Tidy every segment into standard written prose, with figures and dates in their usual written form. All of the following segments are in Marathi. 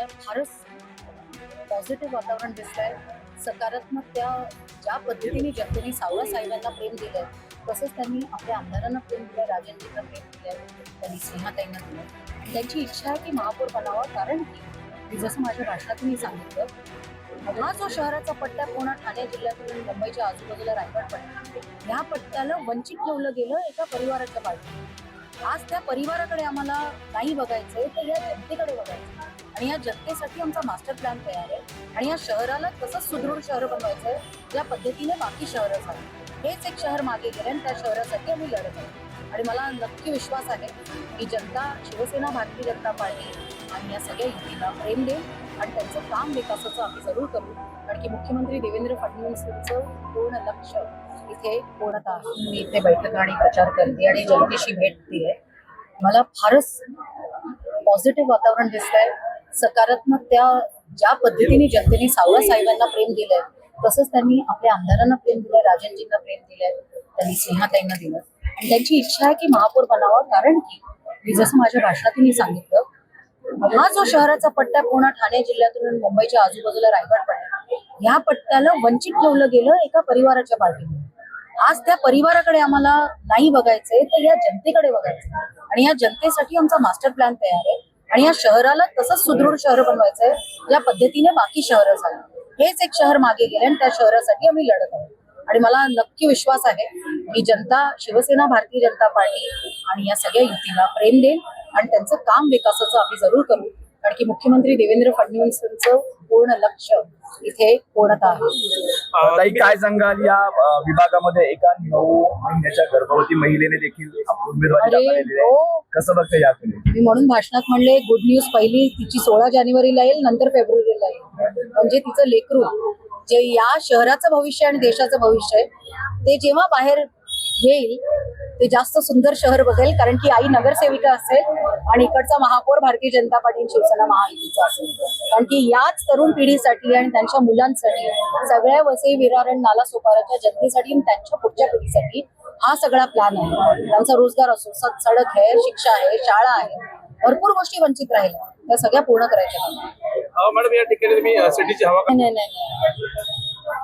मला फारच पॉझिटिव्ह वातावरण दिसतंय. सकारात्मक त्या ज्या पद्धतीने जनतेने सावळा साहेबांना प्रेम दिलंय, तसंच त्यांनी आपल्या आमदारांना प्रेम दिलंय, राजनजींना प्रेम दिलंय, त्यांनी स्नेहाताईंना दिलंय. त्यांची इच्छा आहे की महापौर बनावा, कारण की मी जसं माझ्या भाषणातून मी सांगितलं, हा जो शहराचा पट्टा पूर्ण ठाणे जिल्ह्यातून मुंबईच्या आजूबाजूला रायगड पट्टा, या पट्ट्याला वंचित ठेवलं गेलं एका परिवाराच्या पाठीशी. आज त्या परिवाराकडे आम्हाला नाही बघायचंय, तर या जनतेकडे बघायचं आणि या जनतेसाठी आमचा मास्टर प्लॅन तयार आहे आणि या शहराला तसंच सुदृढ शहर बनवायचंय ज्या पद्धतीने बाकी शहरं झाली. हेच एक शहर मागे गेले आणि त्या शहरासाठी आम्ही लढत आहोत आणि मला नक्की विश्वास आहे की जनता, शिवसेना, भारतीय जनता पार्टी आणि या सगळ्या युतीला प्रेम देईल आणि त्यांचं काम विकासाचं आम्ही जरूर करू. कारण की मुख्यमंत्री देवेंद्र फडणवीसांचं पूर्ण लक्ष इथे पूर्णतः आहे. मी इथे बैठका आणि प्रचार करते आणि जनतेशी भेटते. मला फारच पॉझिटिव्ह वातावरण दिसतंय. सकारात्मक त्या ज्या पद्धतीने जनतेने सावळा साहेबांना प्रेम दिलंय, तसंच त्यांनी आपल्या आमदारांना प्रेम दिलंय, राजनजींना प्रेम दिलंय, त्यांनी स्नेहाताईंना दिलं आणि त्यांची इच्छा आहे की महापौर बनावा, कारण की मी जसं माझ्या भाषणातून मी सांगितलं, हा जो शहराचा पट्टा पूर्ण ठाणे जिल्ह्यातून मुंबईच्या आजूबाजूला रायगड पट्टा, या पट्ट्याला वंचित ठेवलं गेलं एका परिवाराच्या पाठीशी. आज त्या परिवाराकडे आम्हाला नाही बघायचंय, तर या जनतेकडे बघायचं आणि या जनतेसाठी आमचा मास्टर प्लॅन तयार आहे आणि या शहराला तसंच सुदृढ शहर बनवायचंय ज्या पद्धतीने बाकी शहरं झाली. हेच एक शहर मागे गेले आणि त्या शहरासाठी आम्ही लढत आहोत आणि मला नक्की विश्वास आहे की जनता, शिवसेना, भारतीय जनता पार्टी आणि या सगळ्या युतीला प्रेम देईल आणि त्यांचं काम विकासाचं आम्ही जरूर करू. कारण की मुख्यमंत्री देवेंद्र फडणवीसांचं पूर्ण लक्ष इथे पूर्णतः आहे. ताई, काय सांगाल या विभागामध्ये एका 9 महिन्याच्या गर्भवती महिलेने देखील उमेदवारी दाखवलेली आहे. कसं बघतं याकडे? मी म्हणून भाषणात म्हणले, गुड न्यूज पहिली तिची 16 जानेवारीला येईल, नंतर फेब्रुवारीला येईल. म्हणजे तिचं लेकरू जे या शहराचं भविष्य आणि देशाचं भविष्य आहे, ते जेव्हा बाहेर येईल ते जास्त सुंदर शहर बघेल. कारण की आई नगरसेविका असेल आणि इकडचा महापौर भारतीय जनता पार्टी शिवसेना महायुतीचा असेल. कारण की याच तरुण पिढीसाठी आणि त्यांच्या मुलांसाठी, सगळ्या वसई विरार नाला सोपाराच्या जनतेसाठी आणि त्यांच्या पुढच्या पिढीसाठी हा सगळा प्लॅन आहे. त्यांचा रोजगार असो, सडक आहे, शिक्षा आहे, शाळा आहे, भरपूर गोष्टी वंचित राहिल्या, त्या सगळ्या पूर्ण करायच्या. मॅडम, या ठिकाणी तुम्ही सिटीची हवा नाही,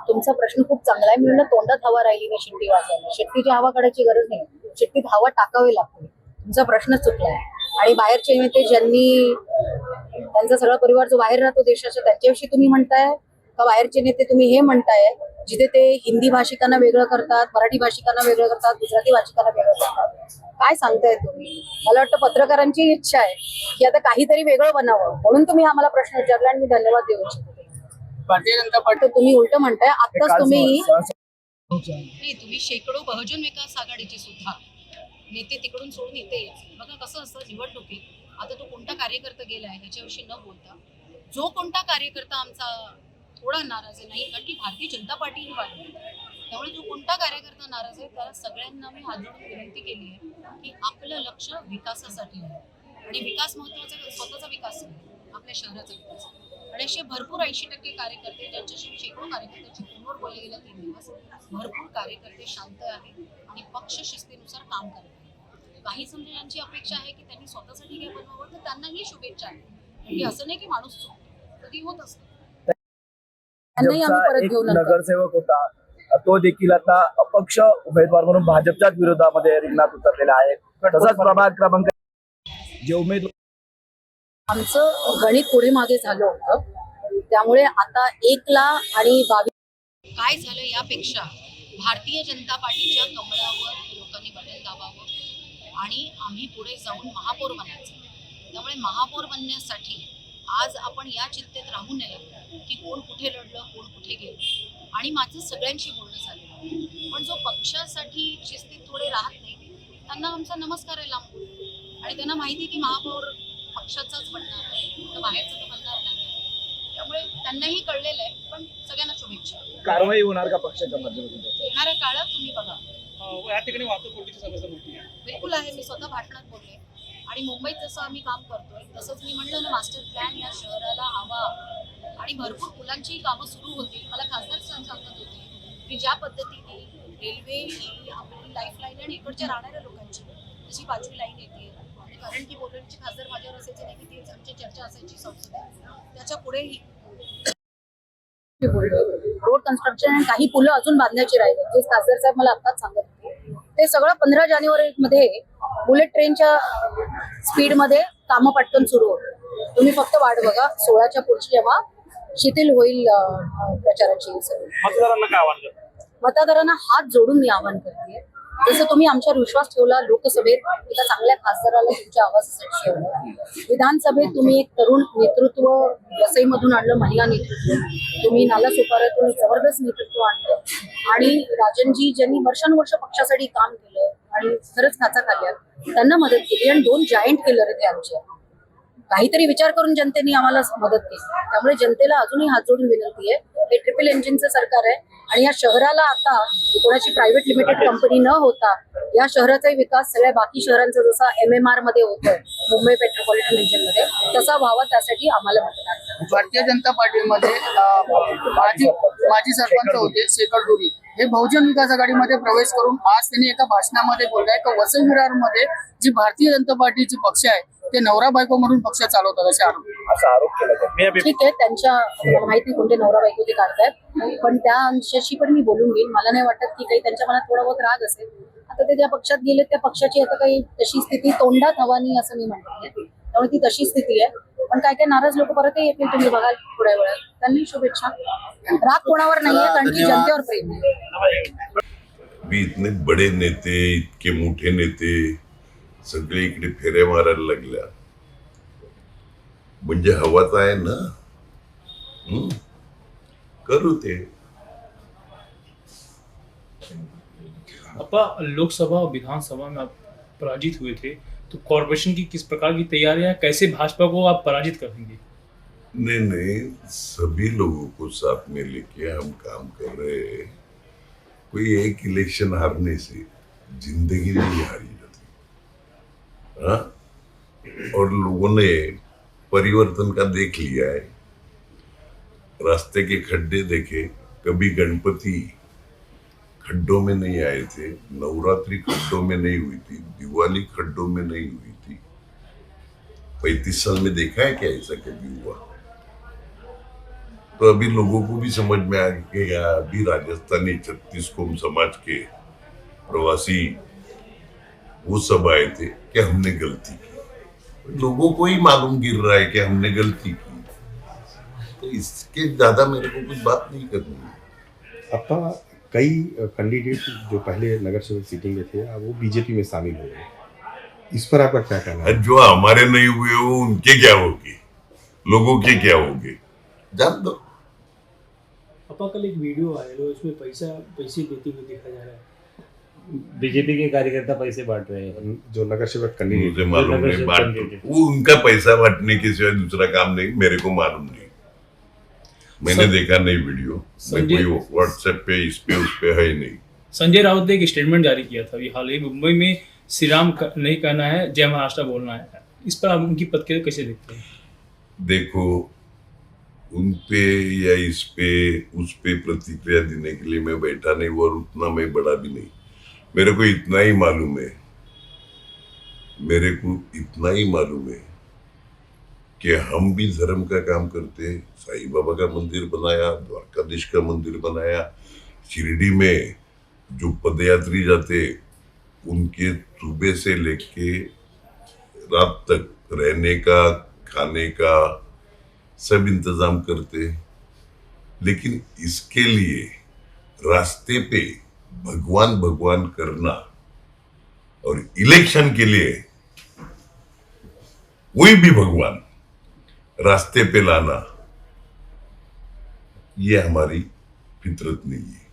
तुमचा प्रश्न खूप चांगला आहे. मी म्हणलं तोंडात हवा राहिली नाही शिट्टी वाजवायला. शिट्टीची हवा काढायची गरज नाही, शिट्टीत हवा टाकावी लागते. तुमचा प्रश्न चुकलाय. आणि बाहेरचे नेते ज्यांनी त्यांचा सगळा परिवार जो बाहेर राहतो देशाच्या, त्यांच्याविषयी तुम्ही म्हणताय का? बाहेरचे नेते तुम्ही हे म्हणताय जिथे ते हिंदी भाषिकांना वेगळं करतात, मराठी भाषिकांना वेगळं करतात, गुजराती भाषिकांना वेगळं करतात. काय सांगताय तुम्ही? मला वाटतं पत्रकारांची इच्छा आहे की आता काहीतरी वेगळं बनावं, म्हणून तुम्ही आम्हाला प्रश्न विचारला आणि मी धन्यवाद देऊ इच्छिते. भारतीय जनता पार्टी तुम्ही उलट म्हणताय. आत्ताच तुम्ही शेकडो बहुजन विकास आघाडीचे सुद्धा नेते तिकडून सोडून येते. बघा कसं असतं निवडणुकीत. आता तो कोणता कार्यकर्ता गेलाय ह्याच्याविषयी न बोलता, जो कोणता कार्यकर्ता आमचा थोडा नाराज आहे, नाही कारण की भारतीय जनता पार्टीने वाढली, त्यामुळे जो कोणता कार्यकर्ता नाराज आहे त्याला सगळ्यांना मी हात जोडून विनंती केली आहे की आपलं लक्ष विकासासाठी आहे आणि विकास महत्वाचा, स्वतःचा विकास नाही, आपल्या शहराचा विकास. आणि असे भरपूर 80% कार्यकर्ते, ज्यांच्याशी शेकडो कार्यकर्त्यांची फोनवर बोलले गेल्या 3 दिवस, भरपूर कार्यकर्ते शांत आहेत आणि पक्ष शिस्तीनुसार काम करत आहेत. काही समजा यांची अपेक्षा आहे की त्यांनी स्वतःसाठी काय बनवावं, तर त्यांनाही शुभेच्छा आहे. म्हणजे असं नाही की माणूस चुकतो, कधी होत असतं. त्यांनाही आम्ही परत घेऊन नगरसेवक होता, तो देखील आता अपक्ष उमेदवार म्हणून भाजपच्याच विरोधामध्ये रिंगणात उतरलेला आहे. तसाच प्रभाग क्रमांक जे उमेदवार, आमचं गणित पुढे मागे झालं होतं, त्यामुळे आता 1ला आणि 22 काय झालं यापेक्षा भारतीय जनता पार्टीच्या कमळावर लोकांनी बटन दाबावं आणि आम्ही पुढे जाऊन महापौर बनायचं. त्यामुळे महापौर बनण्यासाठी आज आपण या चिंतेत राहू नये की कोण कुठे लढलं, कोण कुठे गेलं. आणि माझं सगळ्यांशी बोलणं झालं, पण जो पक्षासाठी शिस्तीत थोडे राहत नाही त्यांना आमचा नमस्कार आहे लांबून. आणि त्यांना माहिती की महापौर पक्षाचाच बनणार आहे, तर बाहेरचं तर बनणार नाही. त्यामुळे त्यांनाही कळलेलं आहे. पण सगळ्यांना शुभेच्छा. कारवाई होणार का पक्षाच्या माध्यमातून? येणाऱ्या काळात तुम्ही बघा. या ठिकाणी वाहतूक कोंडीची समस्या मोठी आहे. बिलकुल आहे. मी स्वतः भाषणात बोलले आणि मुंबईत जसं आम्ही काम करतोय तसंच मी म्हणलं ना, मास्टर प्लॅन या शहराला हवा आणि भरपूर पुलांची कामं सुरू होती. मला खासदार सांगत होते की ज्या पद्धतीने रेल्वे ही आपली लाईफलाईन आणि इकडच्या राहणाऱ्या लोकांची जशी 5वी लाईन येते, कारण की बोलण्याची खासदार माझ्यावर असायचे नाही की तीच आमची चर्चा असायची संसदेत, त्याच्या पुढेही रोड कन्स्ट्रक्शन आणि काही पुलं अजून बांधण्याची राहिले, जे खासदार साहेब मला आत्ताच सांगत होते. ते सगळं 15 जानेवारी मध्ये बुलेट ट्रेनच्या स्पीड मध्ये कामं पटकन सुरू होतं. तुम्ही फक्त वाट बघा 16च्या पुढची जेव्हा शिथिल होईल प्रचाराची सगळी. मतदारांना काय आवाहन करता? मतदारांना हात जोडून मी आवाहन करते, जसं तुम्ही आमच्यावर विश्वास ठेवला लोकसभेत एका चांगल्या खासदाराला तुमच्या आवाजासाठी ठेवलं, विधानसभेत तुम्ही एक तरुण नेतृत्व वसईमधून आणलं, महिला नेतृत्व, तुम्ही नालासोपाऱ्यातून एक जबरदस्त नेतृत्व आणलं, आणि राजनजी ज्यांनी वर्षानुवर्ष पक्षासाठी काम केलं आणि खरंच खाचा खाल्ल्या, त्यांना मदत केली, आणि 2 जायंट केलर ते आमचे. काहीतरी विचार करून जनतेने आम्हाला मदत केली. त्यामुळे जनतेला अजूनही हात जोडून विनंती आहे, हे ट्रिपल इंजिनचं सरकार आहे, आणि या शहराला आता कोणाची प्रायव्हेट लिमिटेड कंपनी न होता या शहराचाही विकास सगळ्या बाकी शहरांचा जसा MMR मध्ये होतोय, मुंबई मेट्रोपॉलिटन रिजन मध्ये, तसा व्हावा, त्यासाठी आम्हाला मतदान करा. भारतीय जनता पार्टीमध्ये माजी सरपंच होते शेखर डोरी, हे बहुजन विकास आघाडीमध्ये प्रवेश करून आज त्यांनी एका भाषणामध्ये बोललाय की वसई विरारमध्ये जी भारतीय जनता पार्टीचे पक्ष आहे ते नवरा बायको म्हणून पक्ष चालवतात असे आरोप. असा आरोप केला जातो. ठीक आहे, त्यांच्या माहिती कोणते नवरा बायको ते काढतायत, पण त्या अंशाशी पण मी बोलून घेईन. मला नाही वाटत की काही त्यांच्या मनात थोडा बहुत राग असेल. आता ते ज्या पक्षात गेले त्या पक्षाची आता काही तशी स्थिती तोंडात हवा नाही असं मी म्हणते, त्यामुळे ती तशी स्थिती आहे. पण काय काय नाराज लोक परतही येतील, तुम्ही बघाल थोड्या वेळात. त्यांनी शुभेच्छा. राग कोणावर नाहीये, कारण की जनतेवर प्रेम आहे. भी इतने बडे नेते, इतके मोठे नेते सगळे इकडे फेऱ्या मारायला लागल्या, म्हणजे हवाच आहे ना. करू ते. अपा लोकसभा और विधानसभा में आप पराजित हुए थे, तो कॉर्पोरेशन की किस प्रकार की तैयारियां, कैसे भाजपा को आप पराजित करेंगे? नहीं, सभी लोगों को साथ में लेके हम काम कर रहे हैं. कोई एक इलेक्शन हारने से जिंदगी नहीं हारी जाती. हाँ, और लोगों ने परिवर्तन का देख लिया है. रास्ते के खड्डे देखे. कभी गणपति खड्डों में नहीं आए थे, नवरात्रि खड्डों में नहीं हुई थी, दिवाली खड्डों में नहीं हुई थी. 35 साल में देखा है क्या ऐसा कभी हुआ? तो अभी लोगों को भी समझ में आ गया. अभी राजस्थानी 36 कोम समाज के प्रवासी वो सब आए थे कि हमने गलती की. लोगों को ही मालूम गिर रहा है कि हमने गलती की, तो इसके ज्यादा मेरे को कुछ बात नहीं करनी है. अपा कई कैंडिडेट जो पहले नगर सेवक सीटिंग में थे अब वो बीजेपी में शामिल हो गए, इस पर आपका क्या कहना है? जो हमारे नहीं हुए वो उनके क्या होंगे, लोगों के क्या होंगे, जान दो. अपा कल एक वीडियो वायरल हुआ, उसमें पैसे देते हुए देखा जा रहा है. बीजेपी के कार्यकर्ता पैसे बांट रहे हैं. जो नगर सेवक कैंडिडेट मुझे मालूम नगर नहीं. से बात कैंडिडेट। वो उनका पैसा बांटने के सिवाय दूसरा काम नहीं, मेरे को मालूम नहीं. मैंने देखा नहीं वीडियो. मैं संजय- कोई व्हाट्सएप पे इस पे उस पे है ही नहीं. संजय राउत ने एक स्टेटमेंट जारी किया था अभी हाल ही मुंबई में, श्री राम नहीं कहना है, जय महाराष्ट्र बोलना है. इस पर आप उनकी प्रतिक्रिया कैसे देखते हैं? देखो, उन पे या इस पे उस पे प्रतिक्रिया देने के लिए मैं बैठा नहीं, और उतना मैं बड़ा भी नहीं. मेरे को इतना ही मालूम है, कि हम भी धर्म का काम करते हैं. साईं बाबा का मंदिर बनाया, द्वारकाधीश का मंदिर बनाया. शिरडी में जो पदयात्री जाते उनके सुबह से लेके रात तक रहने का, खाने का सब इंतजाम करते. लेकिन इसके लिए रास्ते पे भगवान करना और इलेक्शन के लिए कोई भी भगवान रास्ते पे लाना, ये हमारी फितरत नहीं है.